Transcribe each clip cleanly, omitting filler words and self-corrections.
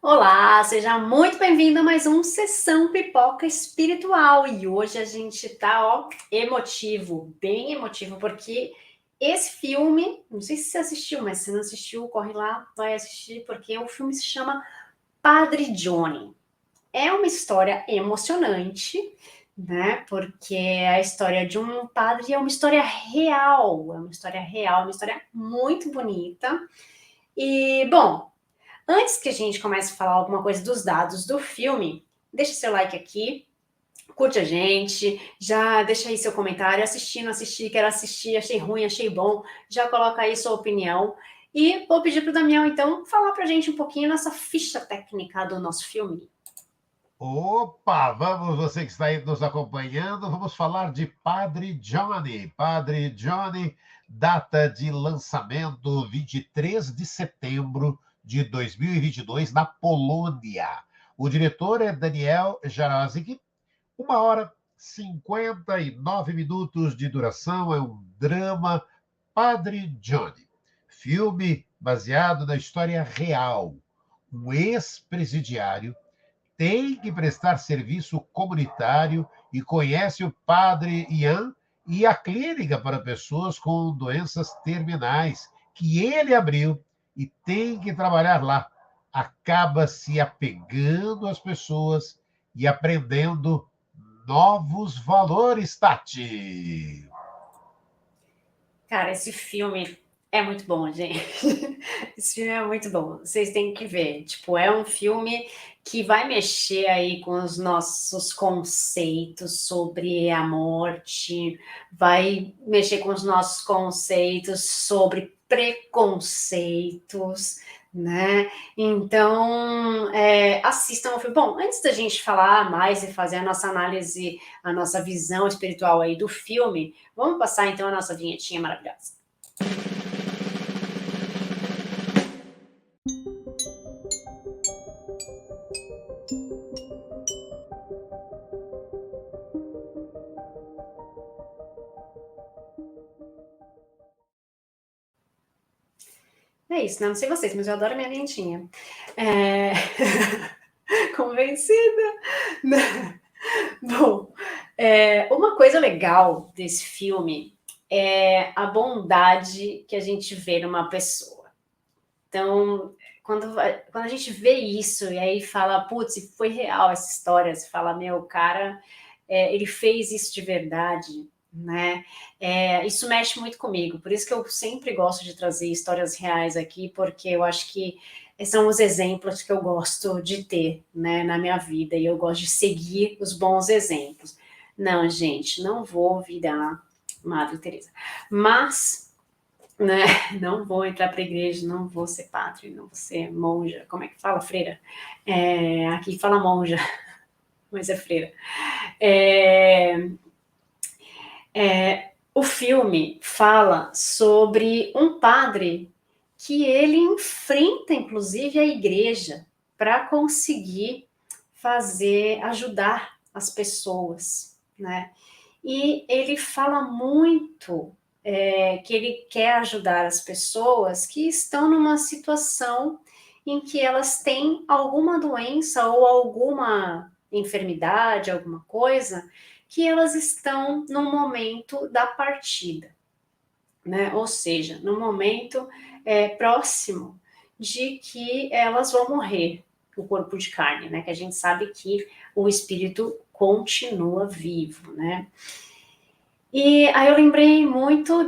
Olá, seja muito bem-vindo a mais um Sessão Pipoca Espiritual. E hoje a gente tá, emotivo, bem emotivo, porque esse filme, não sei se você assistiu, mas se não assistiu, corre lá, vai assistir, porque o filme se chama Padre Johnny. É uma história emocionante, né? Porque a história de um padre é uma história real, uma história muito bonita. E, bom, antes que a gente comece a falar alguma coisa dos dados do filme, deixa seu like aqui, curte a gente, já deixa aí seu comentário, assisti, não assisti, quero assistir, achei ruim, achei bom, já coloca aí sua opinião. E vou pedir para o Damião, então, falar para a gente um pouquinho nessa ficha técnica do nosso filme. Opa, vamos, você que está aí nos acompanhando, vamos falar de Padre Johnny. Padre Johnny, data de lançamento 23 de setembro de 2022, na Polônia. O diretor é Daniel Jaroszek. 1 hora e 59 minutos de duração, é um drama. Padre Johnny, filme baseado na história real. Um ex-presidiário tem que prestar serviço comunitário e conhece o padre Ian e a clínica para pessoas com doenças terminais que ele abriu e tem que trabalhar lá. Acaba se apegando às pessoas e aprendendo novos valores, Tati. Cara, esse filme é muito bom, gente. Esse filme é muito bom. Vocês têm que ver. Tipo, é um filme que vai mexer aí com os nossos conceitos sobre a morte, vai mexer com os nossos conceitos sobre preconceitos, né? Então, assistam o filme. Bom, antes da gente falar mais e fazer a nossa análise, a nossa visão espiritual aí do filme, vamos passar então a nossa vinhetinha maravilhosa. É isso, né? Não sei vocês, mas eu adoro minha vinhetinha. É... Convencida? Bom, uma coisa legal desse filme é a bondade que a gente vê numa pessoa. Então, quando a gente vê isso e aí fala, putz, foi real essa história, você fala, meu, o cara, ele fez isso de verdade, né? Isso mexe muito comigo, por isso que eu sempre gosto de trazer histórias reais aqui, porque eu acho que são os exemplos que eu gosto de ter, né, na minha vida, e eu gosto de seguir os bons exemplos. Não, gente, não vou virar Madre Teresa, mas, né, não vou entrar para a igreja, não vou ser padre, não vou ser monja, como é que fala, freira? Aqui fala monja, mas é freira. É, o filme fala sobre um padre que ele enfrenta, inclusive, a igreja para conseguir ajudar as pessoas, né? E ele fala muito que ele quer ajudar as pessoas que estão numa situação em que elas têm alguma doença ou alguma enfermidade, alguma coisa, que elas estão no momento da partida, né? Ou seja, no momento próximo de que elas vão morrer, o corpo de carne, né? Que a gente sabe que o espírito continua vivo, né? E aí eu lembrei muito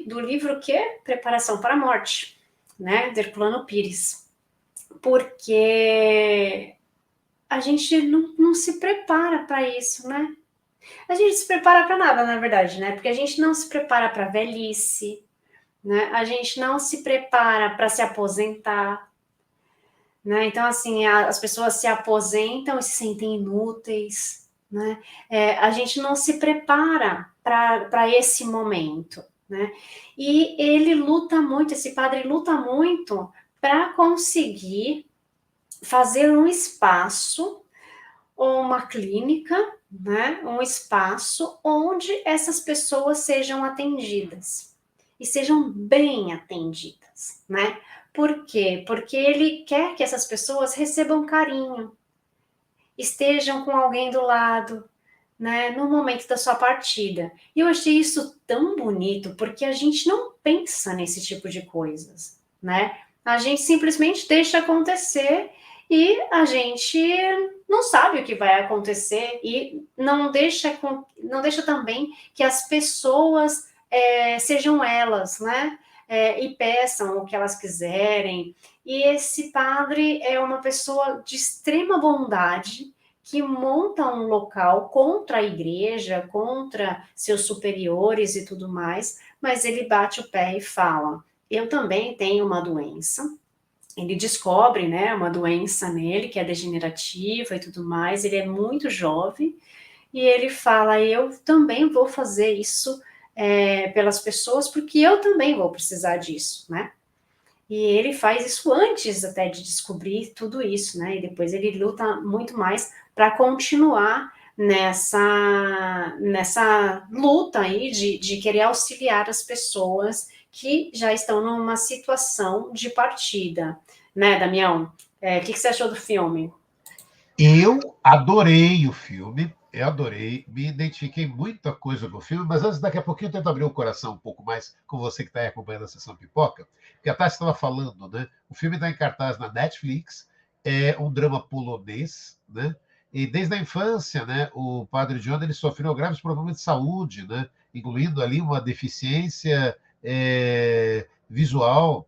do livro que é Preparação para a Morte, né? De Herculano Pires, porque a gente não se prepara para isso, né? A gente se prepara para nada, na verdade, né? Porque a gente não se prepara para a velhice, né? A gente não se prepara para se aposentar, né? Então, assim, as pessoas se aposentam e se sentem inúteis, né? A gente não se prepara para esse momento, né? E ele luta muito, esse padre luta muito para conseguir fazer um espaço ou uma clínica, né? Um espaço onde essas pessoas sejam atendidas e sejam bem atendidas, né? Por quê? Porque ele quer que essas pessoas recebam carinho, estejam com alguém do lado, né, no momento da sua partida. E eu achei isso tão bonito, porque a gente não pensa nesse tipo de coisas, né? A gente simplesmente deixa acontecer e a gente não sabe o que vai acontecer e não deixa também que as pessoas sejam elas, né? E peçam o que elas quiserem. E esse padre é uma pessoa de extrema bondade, que monta um local contra a igreja, contra seus superiores e tudo mais, mas ele bate o pé e fala: eu também tenho uma doença. Ele descobre, né, uma doença nele que é degenerativa e tudo mais. Ele é muito jovem e ele fala: eu também vou fazer isso pelas pessoas, porque eu também vou precisar disso, né? E ele faz isso antes até de descobrir tudo isso, né? E depois ele luta muito mais para continuar nessa luta aí de querer auxiliar as pessoas que já estão numa situação de partida, né, Damião? O que você achou do filme? Eu adorei o filme, eu adorei, me identifiquei muita coisa com o filme, mas antes, daqui a pouquinho, eu tento abrir o coração um pouco mais com você que está acompanhando a Sessão Pipoca, porque a Tati estava falando, né? O filme está em cartaz na Netflix, é um drama polonês, né? E desde a infância, né, o Padre John ele sofreu graves problemas de saúde, né? Incluindo ali uma deficiência visual,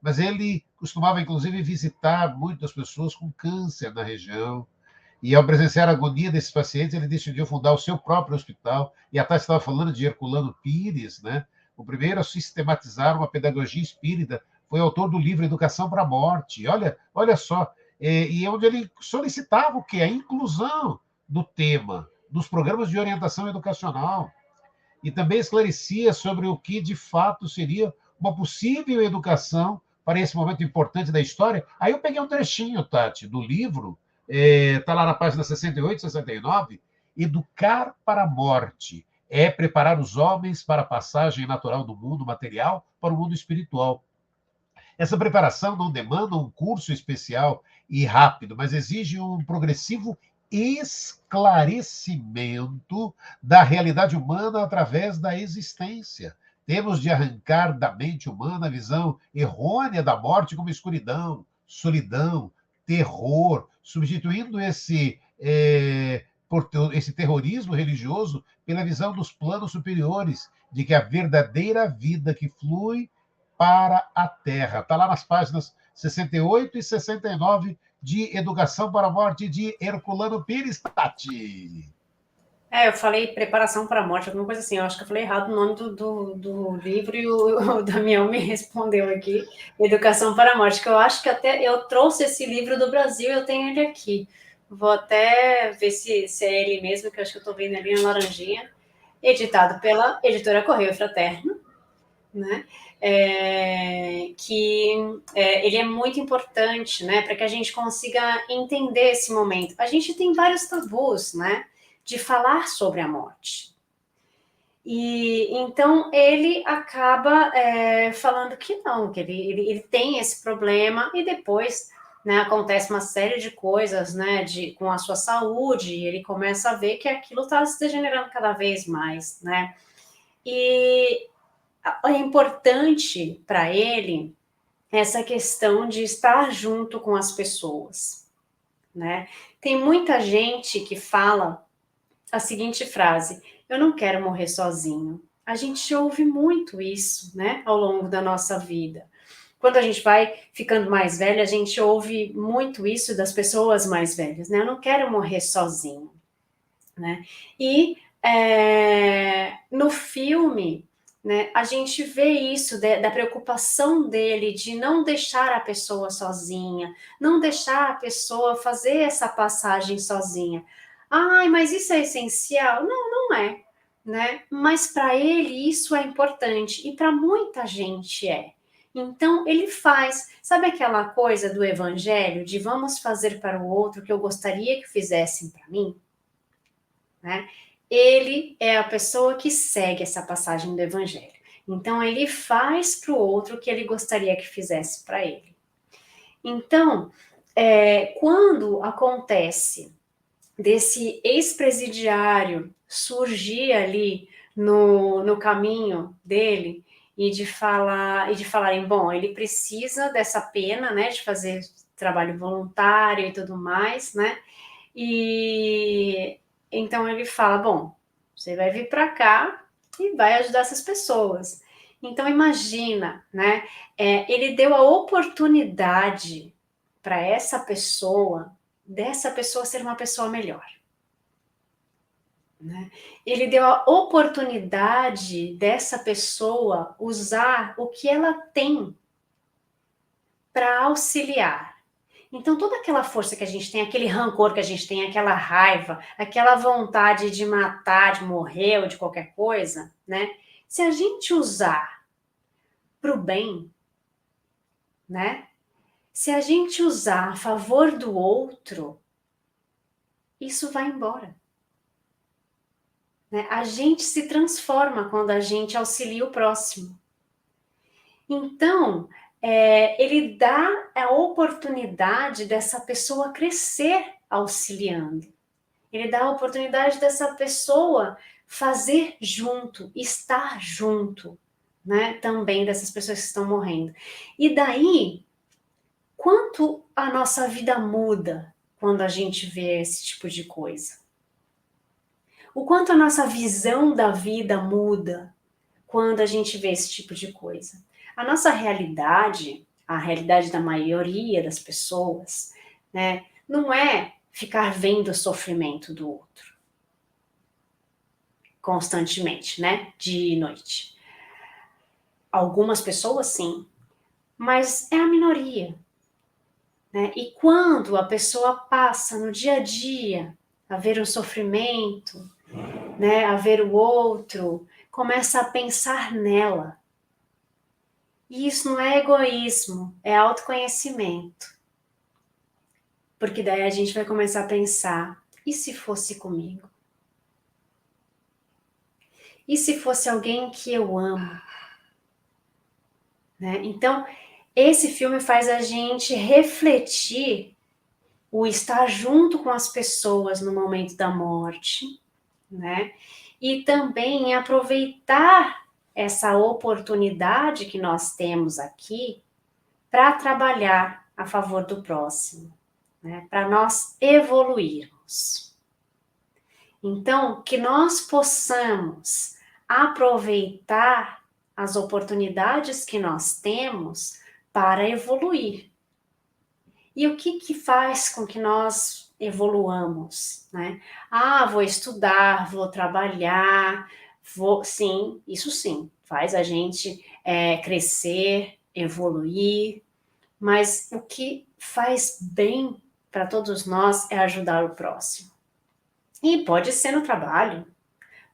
mas ele costumava, inclusive, visitar muitas pessoas com câncer na região. E ao presenciar a agonia desses pacientes, ele decidiu fundar o seu próprio hospital. E a Tati estava falando de Herculano Pires, né? O primeiro a sistematizar uma pedagogia espírita. Foi autor do livro Educação para a Morte. Olha só. E onde ele solicitava o quê? A inclusão do tema nos programas de orientação educacional. E também esclarecia sobre o que de fato seria uma possível educação para esse momento importante da história. Aí eu peguei um trechinho, Tati, do livro, está lá na página 68, 69, Educar para a Morte é preparar os homens para a passagem natural do mundo material para o mundo espiritual. Essa preparação não demanda um curso especial e rápido, mas exige um progressivo esclarecimento da realidade humana através da existência. Temos de arrancar da mente humana a visão errônea da morte como escuridão, solidão, terror, substituindo esse terrorismo religioso pela visão dos planos superiores, de que a verdadeira vida que flui para a Terra. Está lá nas páginas 68 e 69 de Educação para a Morte, de Herculano Pires, Tati. Eu falei Preparação para a Morte, alguma coisa assim. Eu acho que eu falei errado o nome do livro e o Damião me respondeu aqui, Educação para a Morte, que eu acho que até eu trouxe esse livro do Brasil, eu tenho ele aqui. Vou até ver se é ele mesmo, que eu acho que eu estou vendo ali na laranjinha, editado pela editora Correio Fraterno, né? Ele é muito importante, né, para que a gente consiga entender esse momento. A gente tem vários tabus, né, de falar sobre a morte. E então ele acaba falando que não, que ele tem esse problema e depois, né, acontece uma série de coisas, né, com a sua saúde, e ele começa a ver que aquilo está se degenerando cada vez mais, né? E é importante para ele essa questão de estar junto com as pessoas, né? Tem muita gente que fala a seguinte frase: eu não quero morrer sozinho. A gente ouve muito isso, né, ao longo da nossa vida. Quando a gente vai ficando mais velha, a gente ouve muito isso das pessoas mais velhas, né? Eu não quero morrer sozinho, né? E no filme, né, a gente vê isso da preocupação dele de não deixar a pessoa sozinha, não deixar a pessoa fazer essa passagem sozinha. Ai, mas isso é essencial? Não, não é, né? Mas para ele isso é importante e para muita gente é. Então ele faz, sabe aquela coisa do evangelho de vamos fazer para o outro o que eu gostaria que fizessem para mim, né? Ele é a pessoa que segue essa passagem do evangelho. Então, ele faz para o outro o que ele gostaria que fizesse para ele. Então, quando acontece desse ex-presidiário surgir ali no caminho dele e de falarem, bom, ele precisa dessa pena, né, de fazer trabalho voluntário e tudo mais, né? E então ele fala, bom, você vai vir para cá e vai ajudar essas pessoas. Então imagina, né? Ele deu a oportunidade para essa pessoa, dessa pessoa ser uma pessoa melhor. Né? Ele deu a oportunidade dessa pessoa usar o que ela tem para auxiliar. Então, toda aquela força que a gente tem, aquele rancor que a gente tem, aquela raiva, aquela vontade de matar, de morrer ou de qualquer coisa, né? Se a gente usar para o bem, né? Se a gente usar a favor do outro, isso vai embora. Né? A gente se transforma quando a gente auxilia o próximo. Então, ele dá a oportunidade dessa pessoa crescer auxiliando. Ele dá a oportunidade dessa pessoa fazer junto, estar junto, né? Também dessas pessoas que estão morrendo. E daí, quanto a nossa vida muda quando a gente vê esse tipo de coisa? O quanto a nossa visão da vida muda quando a gente vê esse tipo de coisa? A nossa realidade, a realidade da maioria das pessoas, né, não é ficar vendo o sofrimento do outro constantemente, né, dia e noite. Algumas pessoas sim, mas é a minoria. Né? E quando a pessoa passa no dia a dia a ver um sofrimento, né, a ver o outro, começa a pensar nela. E isso não é egoísmo, é autoconhecimento. Porque daí a gente vai começar a pensar, e se fosse comigo? E se fosse alguém que eu amo? Né? Então, esse filme faz a gente refletir o estar junto com as pessoas no momento da morte, né? E também aproveitar essa oportunidade que nós temos aqui para trabalhar a favor do próximo, né? Para nós evoluirmos. Então, que nós possamos aproveitar as oportunidades que nós temos para evoluir. E o que faz com que nós evoluamos, né? Vou estudar, vou trabalhar, sim, isso sim, faz a gente crescer, evoluir, mas o que faz bem para todos nós é ajudar o próximo. E pode ser no trabalho,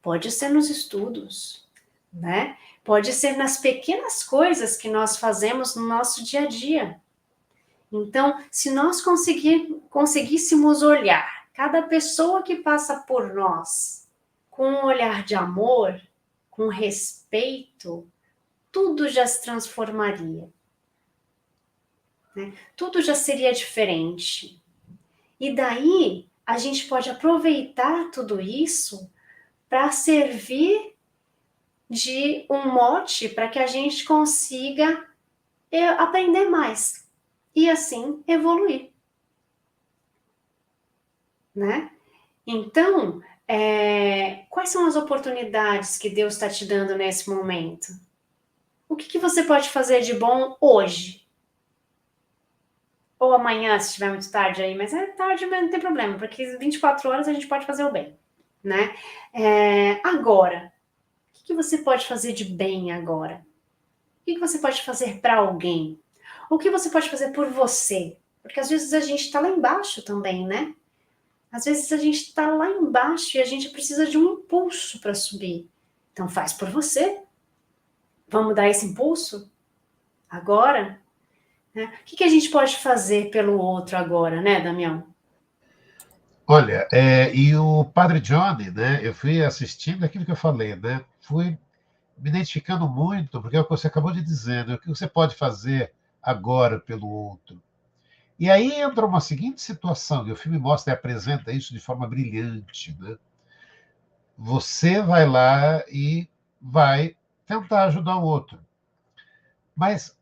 pode ser nos estudos, né? Pode ser nas pequenas coisas que nós fazemos no nosso dia a dia. Então, se nós conseguíssemos olhar cada pessoa que passa por nós com um olhar de amor, com respeito, tudo já se transformaria. Né? Tudo já seria diferente. E daí, a gente pode aproveitar tudo isso para servir de um mote para que a gente consiga aprender mais e assim evoluir, né? Então, quais são as oportunidades que Deus está te dando nesse momento? O que você pode fazer de bom hoje? Ou amanhã, se estiver muito tarde aí, mas é tarde, mas não tem problema, porque 24 horas a gente pode fazer o bem, né? Agora, o que você pode fazer de bem agora? O que você pode fazer para alguém? O que você pode fazer por você? Porque às vezes a gente está lá embaixo também, né? Às vezes a gente está lá embaixo e a gente precisa de um impulso para subir. Então faz por você. Vamos dar esse impulso agora? Né? O que a gente pode fazer pelo outro agora, né, Damião? Olha, e o Padre Johnny, né? Eu fui assistindo aquilo que eu falei, né? Fui me identificando muito, porque é o que você acabou de dizer, né? O que você pode fazer agora pelo outro. E aí entra uma seguinte situação, e o filme mostra e apresenta isso de forma brilhante, né? Você vai lá e vai tentar ajudar o outro. Mas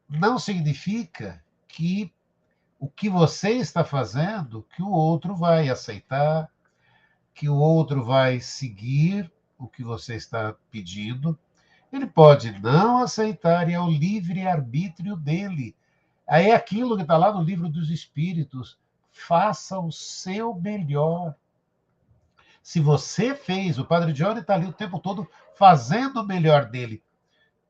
não significa que o que você está fazendo, que o outro vai aceitar, que o outro vai seguir o que você está pedindo. Ele pode não aceitar, e é o livre-arbítrio dele. Aí é aquilo que está lá no livro dos Espíritos. Faça o seu melhor. Se você fez, o Padre Johnny está ali o tempo todo fazendo o melhor dele.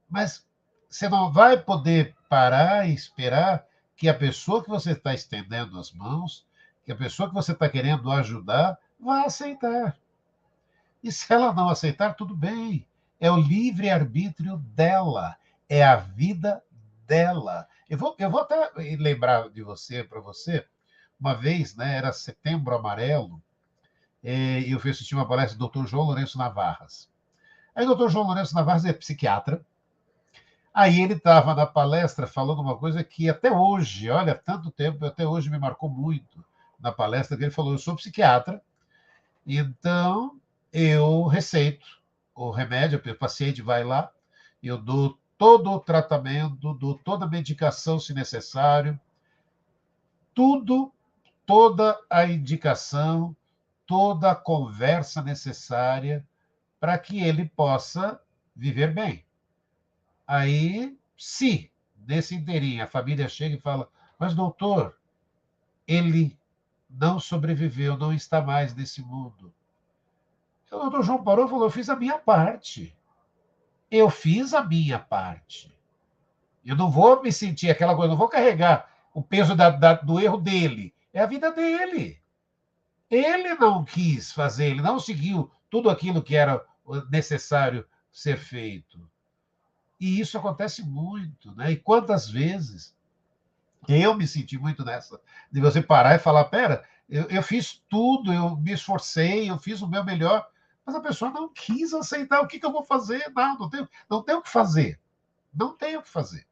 Mas você não vai poder parar e esperar que a pessoa que você está estendendo as mãos, que a pessoa que você está querendo ajudar, vá aceitar. E se ela não aceitar, tudo bem. É o livre-arbítrio dela. É a vida dela. Eu vou até lembrar de você, para você, uma vez, né, era Setembro Amarelo, e eu fui assistir uma palestra do Dr. João Lourenço Navarras. Aí o Dr. João Lourenço Navarras é psiquiatra. Aí ele estava na palestra falando uma coisa que até hoje, olha, tanto tempo, até hoje me marcou muito na palestra, que ele falou: eu sou psiquiatra, então eu receito o remédio, o paciente vai lá, eu dou todo o tratamento, dou toda a medicação, se necessário, tudo, toda a indicação, toda a conversa necessária para que ele possa viver bem. Aí, se nesse inteirinho a família chega e fala: mas doutor, ele não sobreviveu, não está mais nesse mundo. O doutor João parou e falou: eu fiz a minha parte. Eu fiz a minha parte. Eu não vou me sentir aquela coisa, não vou carregar o peso do erro dele. É a vida dele. Ele não quis fazer, ele não seguiu tudo aquilo que era necessário ser feito. E isso acontece muito, né? E quantas vezes eu me senti muito nessa, de você parar e falar: pera, eu fiz tudo, eu me esforcei, eu fiz o meu melhor, mas a pessoa não quis aceitar. O que eu vou fazer? Não tenho o que fazer. Não tenho o que fazer.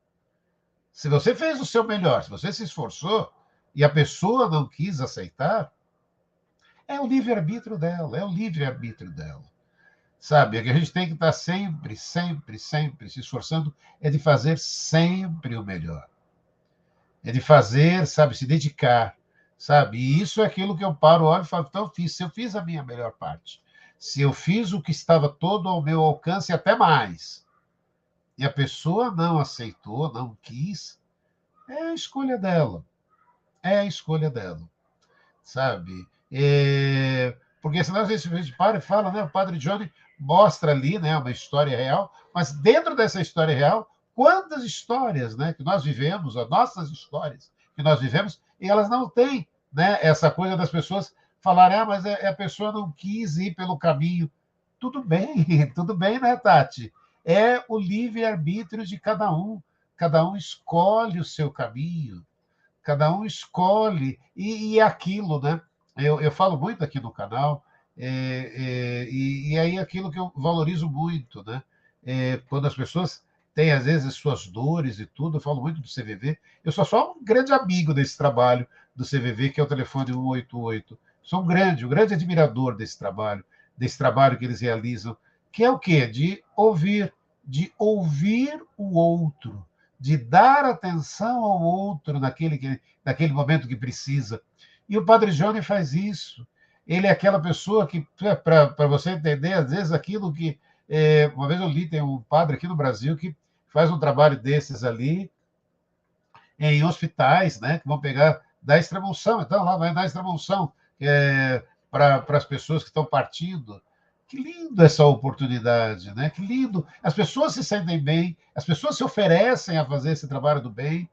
Se você fez o seu melhor, se você se esforçou e a pessoa não quis aceitar, é o livre-arbítrio dela, é o livre-arbítrio dela. Sabe? É que a gente tem que estar sempre, sempre, sempre se esforçando, é de fazer sempre o melhor. É de fazer, sabe, se dedicar, sabe? E isso é aquilo que eu paro, olho e falo: então, se eu fiz a minha melhor parte, se eu fiz o que estava todo ao meu alcance, até mais, e a pessoa não aceitou, não quis, é a escolha dela. É a escolha dela, sabe? Porque senão a gente para e fala, né? O Padre Johnny mostra ali, né, uma história real, mas dentro dessa história real, quantas histórias, né, que nós vivemos, as nossas histórias que nós vivemos, e elas não têm, né, essa coisa das pessoas falarem: ah, mas a pessoa não quis ir pelo caminho. Tudo bem, né, Tati? É o livre-arbítrio de cada um escolhe o seu caminho, cada um escolhe, e é aquilo, né? Eu falo muito aqui no canal, e aí aquilo que eu valorizo muito, né? Quando as pessoas têm, às vezes, suas dores e tudo, eu falo muito do CVV. Eu sou só um grande amigo desse trabalho do CVV, que é o telefone 188. Sou um grande admirador desse trabalho que eles realizam, que é o quê? De ouvir o outro, de dar atenção ao outro naquele momento que precisa. E o Padre Johnny faz isso. Ele é aquela pessoa que, para você entender, às vezes aquilo que. Uma vez eu li, tem um padre aqui no Brasil que faz um trabalho desses ali em hospitais, né, que vão pegar da extrema-unção. Então, lá vai dar extrema-unção para as pessoas que estão partindo. Que lindo essa oportunidade, né? Que lindo. As pessoas se sentem bem, as pessoas se oferecem a fazer esse trabalho do bem.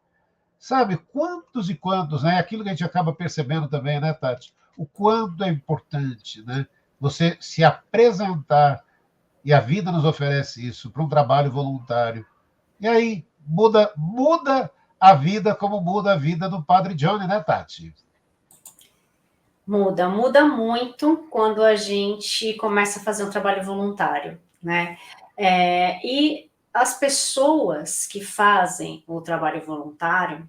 Sabe, quantos e quantos, né? Aquilo que a gente acaba percebendo também, né, Tati? O quanto é importante, né? Você se apresentar, e a vida nos oferece isso, para um trabalho voluntário. E aí, muda a vida como muda a vida do Padre Johnny, né, Tati? Muda muito quando a gente começa a fazer um trabalho voluntário, né? E as pessoas que fazem o trabalho voluntário,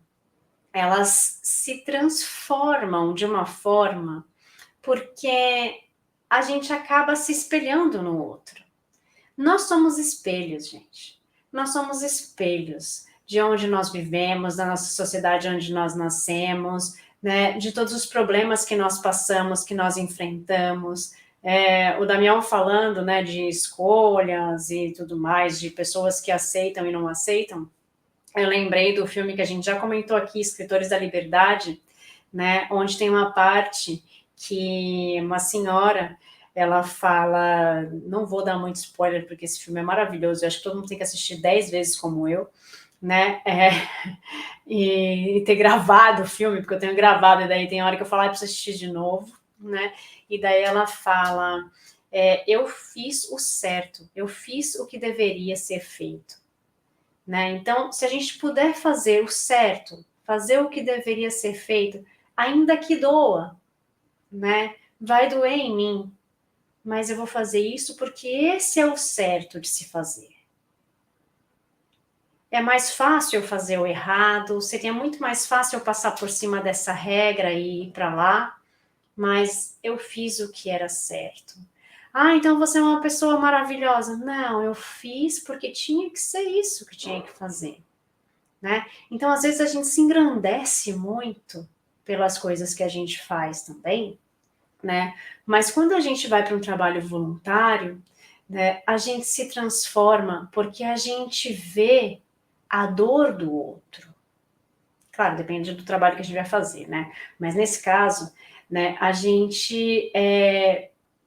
elas se transformam de uma forma porque a gente acaba se espelhando no outro. Nós somos espelhos, gente. Nós somos espelhos de onde nós vivemos, da nossa sociedade onde nós nascemos, né? De todos os problemas que nós passamos, que nós enfrentamos. O Damião falando, né, de escolhas e tudo mais, de pessoas que aceitam e não aceitam. Eu lembrei do filme que a gente já comentou aqui, Escritores da Liberdade, né, onde tem uma parte que uma senhora, ela fala, não vou dar muito spoiler, porque esse filme é maravilhoso, eu acho que todo mundo tem que assistir 10 vezes como eu, né, e ter gravado o filme, porque eu tenho gravado, e daí tem hora que eu falo, preciso assistir de novo, né, e daí ela fala, eu fiz o certo, eu fiz o que deveria ser feito, né, então, se a gente puder fazer o certo, fazer o que deveria ser feito, ainda que doa, né? Vai doer em mim, mas eu vou fazer isso porque esse é o certo de se fazer. É mais fácil eu fazer o errado, seria muito mais fácil eu passar por cima dessa regra e ir para lá, mas eu fiz o que era certo. Então você é uma pessoa maravilhosa. Não, eu fiz porque tinha que ser isso que tinha que fazer, né? Então, às vezes a gente se engrandece muito pelas coisas que a gente faz também, né? Mas quando a gente vai para um trabalho voluntário, né, a gente se transforma porque a gente vê a dor do outro. Claro, depende do trabalho que a gente vai fazer, né? Mas nesse caso, né, a gente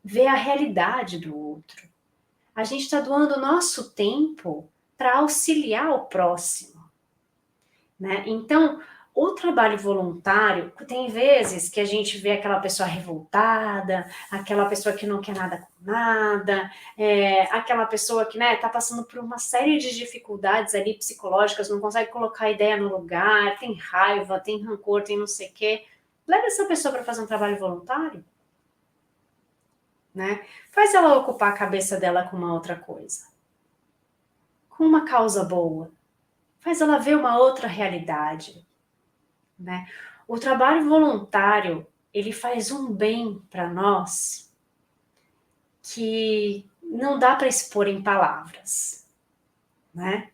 vê a realidade do outro. A gente está doando o nosso tempo para auxiliar o próximo, né? Então, o trabalho voluntário, tem vezes que a gente vê aquela pessoa revoltada, aquela pessoa que não quer nada com nada, aquela pessoa que, né, tá passando por uma série de dificuldades ali psicológicas, não consegue colocar a ideia no lugar, tem raiva, tem rancor, tem não sei o quê. Leva essa pessoa para fazer um trabalho voluntário, né? Faz ela ocupar a cabeça dela com uma outra coisa, com uma causa boa. Faz ela ver uma outra realidade, né? O trabalho voluntário, ele faz um bem para nós que não dá para expor em palavras, né?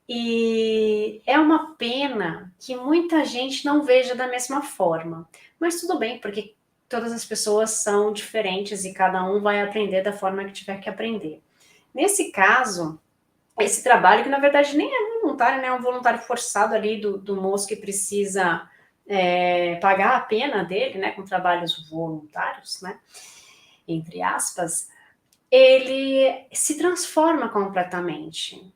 E é uma pena que muita gente não veja da mesma forma, mas tudo bem, porque todas as pessoas são diferentes e cada um vai aprender da forma que tiver que aprender. Nesse caso, esse trabalho, que na verdade nem é voluntário, né? É um voluntário forçado ali do moço que precisa pagar a pena dele, né? Com trabalhos voluntários, né? Entre aspas, ele se transforma completamente.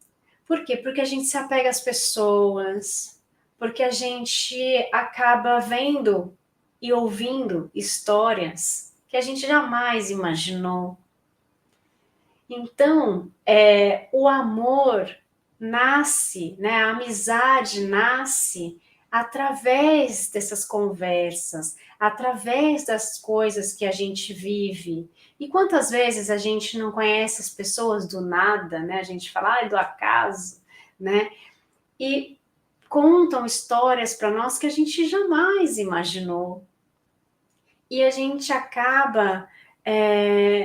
Por quê? Porque a gente se apega às pessoas, porque a gente acaba vendo e ouvindo histórias que a gente jamais imaginou. Então, o amor nasce, né? A amizade nasce através dessas conversas, através das coisas que a gente vive. E quantas vezes a gente não conhece as pessoas do nada, né? A gente fala, do acaso, né? E contam histórias para nós que a gente jamais imaginou. E a gente acaba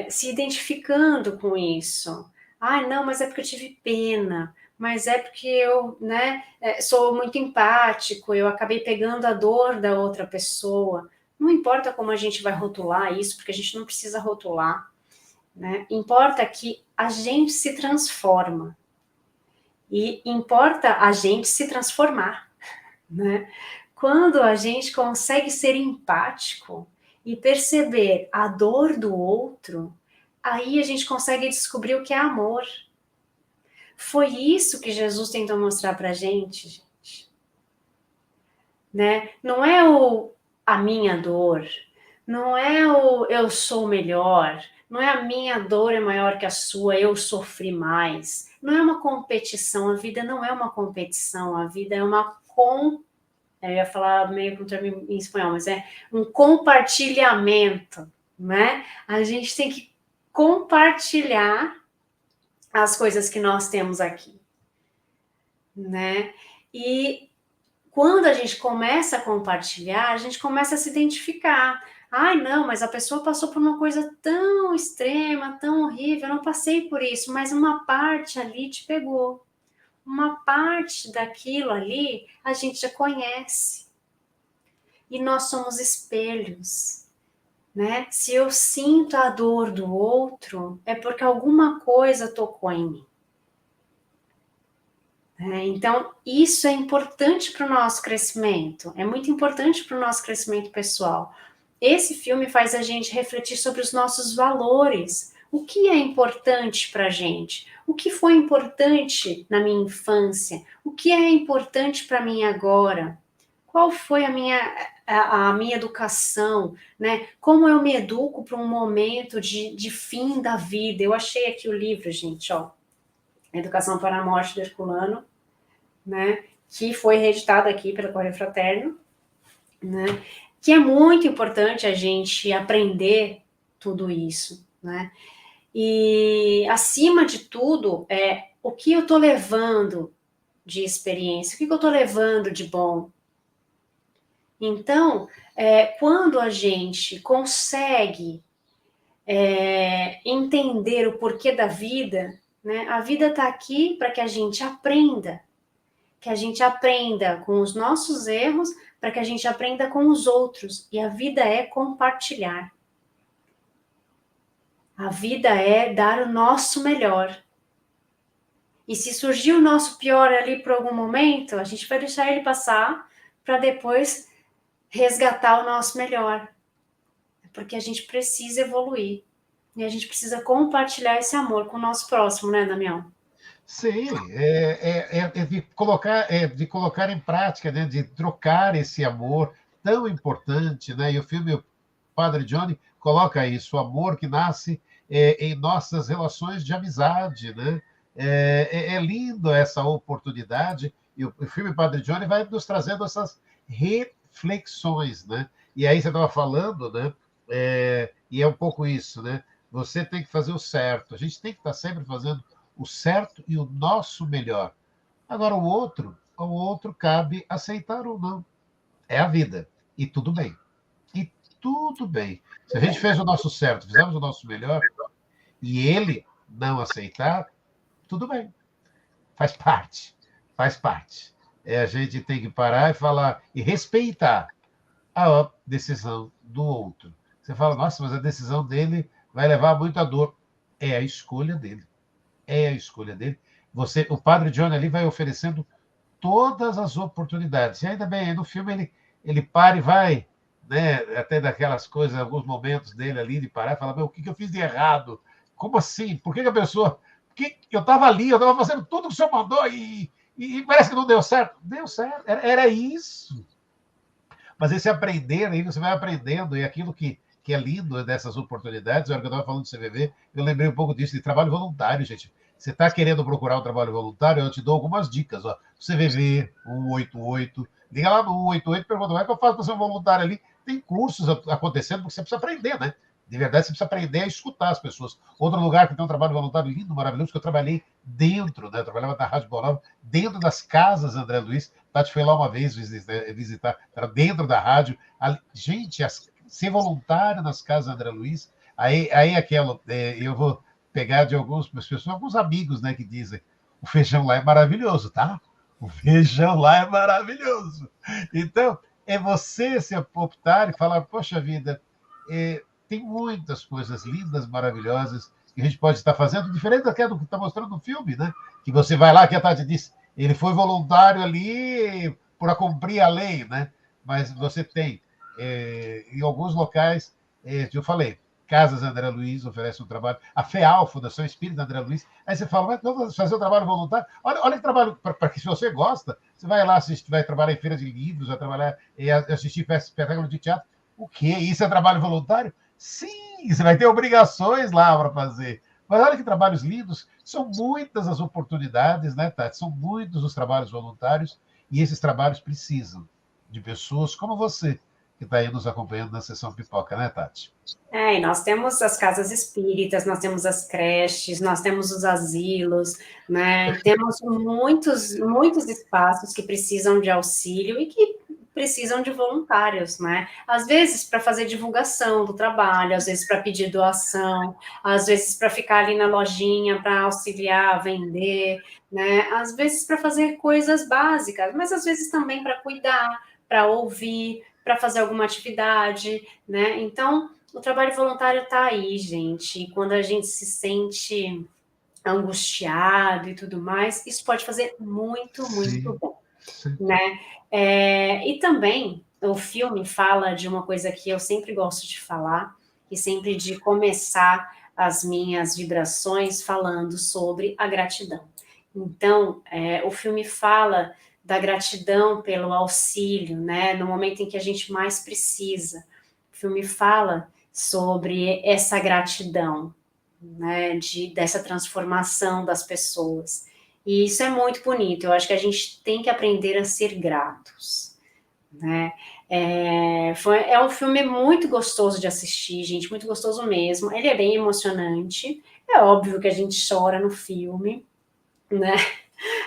se identificando com isso. Não, mas é porque eu tive pena, mas é porque eu, né, sou muito empático, eu acabei pegando a dor da outra pessoa. Não importa como a gente vai rotular isso, porque a gente não precisa rotular, né? Importa que a gente se transforma. E importa a gente se transformar, né? Quando a gente consegue ser empático e perceber a dor do outro, aí a gente consegue descobrir o que é amor. Foi isso que Jesus tentou mostrar pra gente, né? Não é a minha dor, não é o eu sou melhor, não é a minha dor é maior que a sua, eu sofri mais. Não é uma competição, a vida não é uma competição, a vida é uma eu ia falar meio com um termo em espanhol, mas é um compartilhamento, né? A gente tem que compartilhar as coisas que nós temos aqui, né? E quando a gente começa a compartilhar, a gente começa a se identificar. Ai, não, mas a pessoa passou por uma coisa tão extrema, tão horrível, eu não passei por isso, mas uma parte ali te pegou. Uma parte daquilo ali a gente já conhece. E nós somos espelhos, né? Se eu sinto a dor do outro, é porque alguma coisa tocou em mim. Então, isso é importante para o nosso crescimento, é muito importante para o nosso crescimento pessoal. Esse filme faz a gente refletir sobre os nossos valores. O que é importante para a gente? O que foi importante na minha infância? O que é importante para mim agora? Qual foi a minha educação? Né? Como eu me educo para um momento de fim da vida? Eu achei aqui o livro, gente, ó. Educação para a Morte do Herculano, né, que foi reeditado aqui pelo Correio Fraterno, né, que é muito importante a gente aprender tudo isso, né, e acima de tudo, o que eu estou levando de experiência, o que eu estou levando de bom. Então, quando a gente consegue entender o porquê da vida, né, a vida está aqui para que a gente aprenda, com os nossos erros, para que a gente aprenda com os outros. E a vida é compartilhar. A vida é dar o nosso melhor. E se surgir o nosso pior ali por algum momento, a gente vai deixar ele passar para depois resgatar o nosso melhor. Porque a gente precisa evoluir. E a gente precisa compartilhar esse amor com o nosso próximo, né, Damião? Sim, de colocar em prática, né, de trocar esse amor tão importante, né? E o filme o Padre Johnny coloca isso, o amor que nasce em nossas relações de amizade, né? É lindo essa oportunidade, e o filme Padre Johnny vai nos trazendo essas reflexões, né? E aí você estava falando, né? E é um pouco isso, né? Você tem que fazer o certo, a gente tem que estar sempre fazendo o certo e o nosso melhor. Agora, ao outro cabe aceitar ou não. É a vida. E tudo bem. E tudo bem. Se a gente fez o nosso certo, fizemos o nosso melhor, e ele não aceitar, tudo bem. Faz parte. Faz parte. A gente tem que parar e falar, e respeitar a decisão do outro. Você fala, nossa, mas a decisão dele vai levar muita dor. É a escolha dele. É a escolha dele. O Padre John ali vai oferecendo todas as oportunidades. E ainda bem, no filme ele para e vai, né, até daquelas coisas, alguns momentos dele ali, de parar e falar, o que eu fiz de errado? Como assim? Por que a pessoa... Porque eu estava ali, eu estava fazendo tudo que o senhor mandou e parece que não deu certo. Deu certo, era isso. Mas esse aprender, aí você vai aprendendo, e aquilo que é lindo dessas oportunidades, a hora que eu estava falando do CVV, eu lembrei um pouco disso, de trabalho voluntário, gente. Você está querendo procurar um trabalho voluntário, eu te dou algumas dicas. Ó. CVV 188, liga lá no 188 e pergunta, como é que eu faço para ser um voluntário ali? Tem cursos acontecendo, porque você precisa aprender, né? De verdade, você precisa aprender a escutar as pessoas. Outro lugar que tem um trabalho voluntário lindo, maravilhoso, que eu trabalhei dentro, né? Eu trabalhava na Rádio Boa dentro das casas André Luiz. Tati foi lá uma vez visitar, era dentro da rádio. Gente, ser voluntário nas casas André Luiz, aí aquela, eu vou pegar de algumas pessoas, alguns amigos, né, que dizem, o feijão lá é maravilhoso, tá? O feijão lá é maravilhoso. Então, é você se optar e falar, poxa vida, tem muitas coisas lindas, maravilhosas, que a gente pode estar fazendo, diferente daquela do que está mostrando no filme, né? Que você vai lá, que a Tati disse, ele foi voluntário ali para cumprir a lei, né? Mas você tem, em alguns locais, eu falei, Casas André Luiz oferece um trabalho, a FEAL, Fundação Espírita André Luiz, aí você fala, mas vamos fazer um trabalho voluntário? Olha que trabalho, para que se você gosta, você vai lá assistir, vai trabalhar em feira de livros, vai trabalhar, assistir espetáculo de teatro, o quê? Isso é trabalho voluntário? Sim, você vai ter obrigações lá para fazer. Mas olha que trabalhos lindos, são muitas as oportunidades, né, Tati? São muitos os trabalhos voluntários, e esses trabalhos precisam de pessoas como você, que está aí nos acompanhando na Sessão Pipoca, né, Tati? E nós temos as casas espíritas, nós temos as creches, nós temos os asilos, né? Temos muitos espaços que precisam de auxílio e que precisam de voluntários, né? Às vezes para fazer divulgação do trabalho, às vezes para pedir doação, às vezes para ficar ali na lojinha para auxiliar, vender, né? Às vezes para fazer coisas básicas, mas às vezes também para cuidar, para ouvir, para fazer alguma atividade, né? Então, o trabalho voluntário está aí, gente. E quando a gente se sente angustiado e tudo mais, isso pode fazer muito, muito Sim, bom, sim. né? E também o filme fala de uma coisa que eu sempre gosto de falar e sempre de começar as minhas vibrações falando sobre a gratidão. Então, o filme fala da gratidão pelo auxílio, né? No momento em que a gente mais precisa. O filme fala sobre essa gratidão, né? Dessa transformação das pessoas. E isso é muito bonito. Eu acho que a gente tem que aprender a ser gratos, né? É um filme muito gostoso de assistir, gente, muito gostoso mesmo. Ele é bem emocionante. É óbvio que a gente chora no filme, né?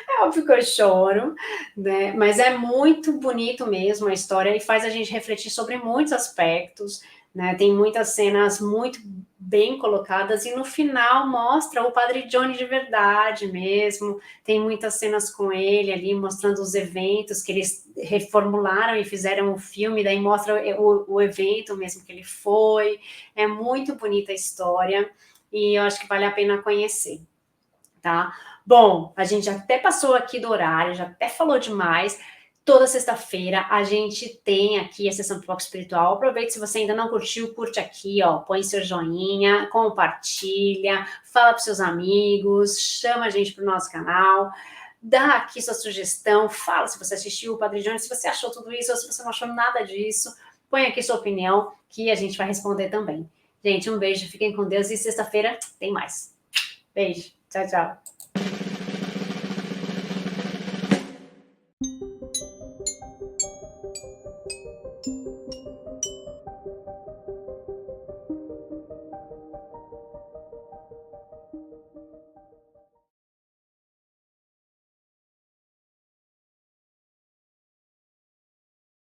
É óbvio que eu choro, né? Mas é muito bonito mesmo a história e faz a gente refletir sobre muitos aspectos, né? Tem muitas cenas muito bem colocadas e no final mostra o Padre Johnny de verdade mesmo. Tem muitas cenas com ele ali mostrando os eventos que eles reformularam e fizeram o filme, daí mostra o evento mesmo que ele foi. É muito bonita a história e eu acho que vale a pena conhecer, tá? Bom, a gente até passou aqui do horário, já até falou demais. Toda sexta-feira a gente tem aqui a sessão Pipoca Espiritual. Aproveite, se você ainda não curtiu, curte aqui, ó, põe seu joinha, compartilha, fala para seus amigos, chama a gente para o nosso canal, dá aqui sua sugestão, fala se você assistiu o Padre Johnny, se você achou tudo isso ou se você não achou nada disso, põe aqui sua opinião que a gente vai responder também. Gente, um beijo, fiquem com Deus e sexta-feira tem mais. Beijo, tchau, tchau.